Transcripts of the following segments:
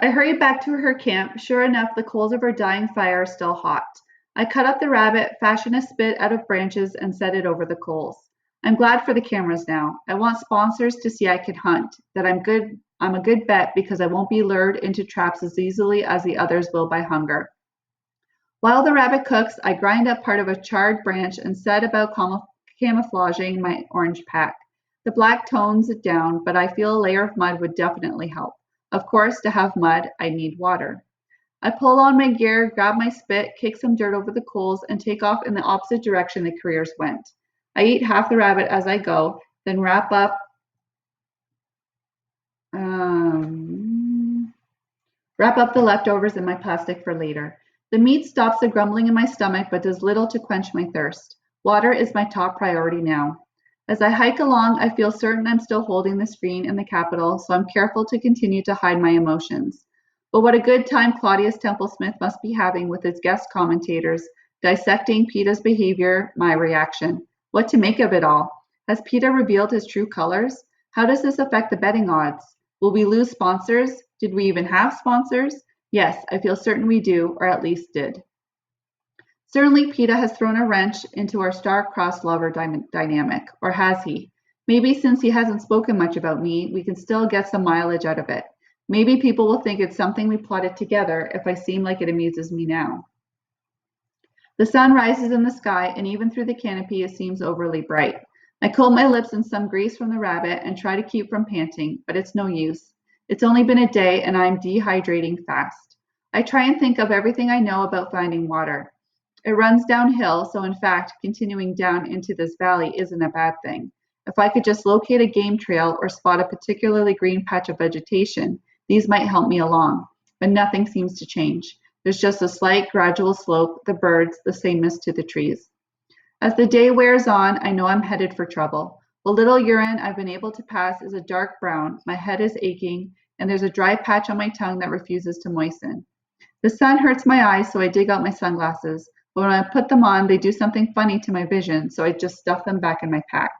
I hurried back to her camp. Sure enough, the coals of her dying fire are still hot. I cut up the rabbit, fashioned a spit out of branches, and set it over the coals. I'm glad for the cameras now. I want sponsors to see I can hunt, that I'm a good bet because I won't be lured into traps as easily as the others will by hunger. While the rabbit cooks, I grind up part of a charred branch and set about camouflaging my orange pack. The black tones it down, but I feel a layer of mud would definitely help. Of course, to have mud, I need water. I pull on my gear, grab my spit, kick some dirt over the coals, and take off in the opposite direction the careers went. I eat half the rabbit as I go, then wrap up the leftovers in my plastic for later. The meat stops the grumbling in my stomach but does little to quench my thirst. Water is my top priority now. As I hike along, I feel certain I'm still holding the screen in the Capitol, so I'm careful to continue to hide my emotions. But what a good time Claudius Templesmith must be having with his guest commentators, dissecting PETA's behavior, my reaction. What to make of it all? Has PETA revealed his true colors? How does this affect the betting odds? Will we lose sponsors? Did we even have sponsors? Yes, I feel certain we do, or at least did. Certainly, PETA has thrown a wrench into our star-crossed lover dynamic, or has he? Maybe since he hasn't spoken much about me, we can still get some mileage out of it. Maybe people will think it's something we plotted together if I seem like it amuses me now. The sun rises in the sky, and even through the canopy, it seems overly bright. I coat my lips in some grease from the rabbit and try to keep from panting, but it's no use. It's only been a day, and I'm dehydrating fast. I try and think of everything I know about finding water. It runs downhill, so in fact, continuing down into this valley isn't a bad thing. If I could just locate a game trail or spot a particularly green patch of vegetation, these might help me along. But nothing seems to change. There's just a slight gradual slope, the birds, the sameness to the trees. As the day wears on, I know I'm headed for trouble. The little urine I've been able to pass is a dark brown, my head is aching, and there's a dry patch on my tongue that refuses to moisten. The sun hurts my eyes, so I dig out my sunglasses. But when I put them on, they do something funny to my vision, so I just stuff them back in my pack.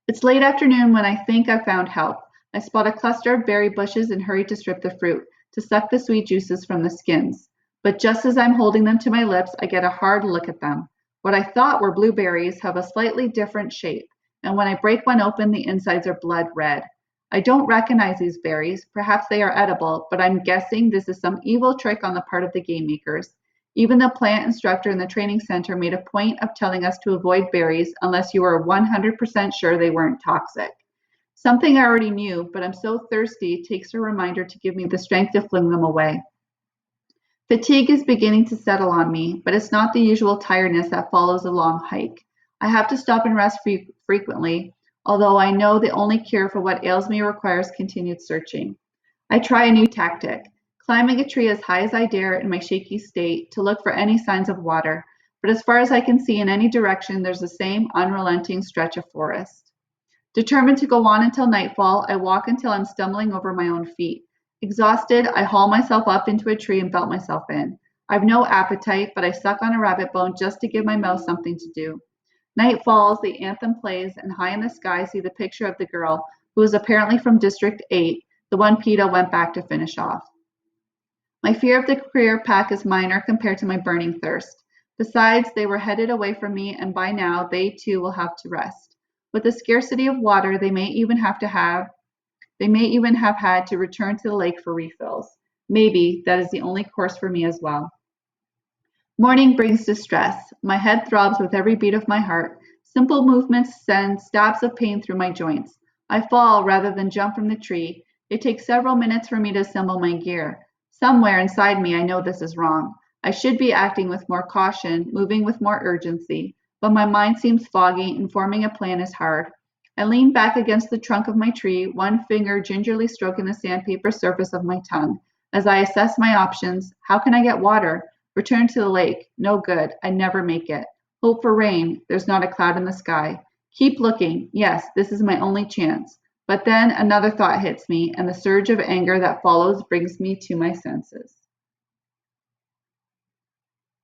It's late afternoon when I think I've found help. I spot a cluster of berry bushes and hurry to strip the fruit, to suck the sweet juices from the skins. But just as I'm holding them to my lips, I get a hard look at them. What I thought were blueberries have a slightly different shape, and when I break one open, the insides are blood red. I don't recognize these berries. Perhaps they are edible, but I'm guessing this is some evil trick on the part of the game makers. Even the plant instructor in the training center made a point of telling us to avoid berries unless you were 100% sure they weren't toxic. Something I already knew, but I'm so thirsty it takes a reminder to give me the strength to fling them away. Fatigue is beginning to settle on me, but it's not the usual tiredness that follows a long hike. I have to stop and rest frequently, although I know the only cure for what ails me requires continued searching. I try a new tactic. Climbing a tree as high as I dare in my shaky state to look for any signs of water, but as far as I can see in any direction, there's the same unrelenting stretch of forest. Determined to go on until nightfall, I walk until I'm stumbling over my own feet. Exhausted, I haul myself up into a tree and belt myself in. I've no appetite, but I suck on a rabbit bone just to give my mouth something to do. Night falls, the anthem plays, and high in the sky I see the picture of the girl, who is apparently from District 8, the one PETA went back to finish off. My fear of the career pack is minor compared to my burning thirst. Besides, they were headed away from me, and by now they too will have to rest. With the scarcity of water, they may even have had to return to the lake for refills. Maybe that is the only course for me as well. Morning brings distress. My head throbs with every beat of my heart. Simple movements send stabs of pain through my joints. I fall rather than jump from the tree. It takes several minutes for me to assemble my gear. Somewhere inside me, I know this is wrong. I should be acting with more caution, moving with more urgency, but my mind seems foggy and forming a plan is hard. I lean back against the trunk of my tree, one finger gingerly stroking the sandpaper surface of my tongue. As I assess my options, how can I get water? Return to the lake. No good. I never make it. Hope for rain. There's not a cloud in the sky. Keep looking. Yes, this is my only chance. But then another thought hits me, and the surge of anger that follows brings me to my senses.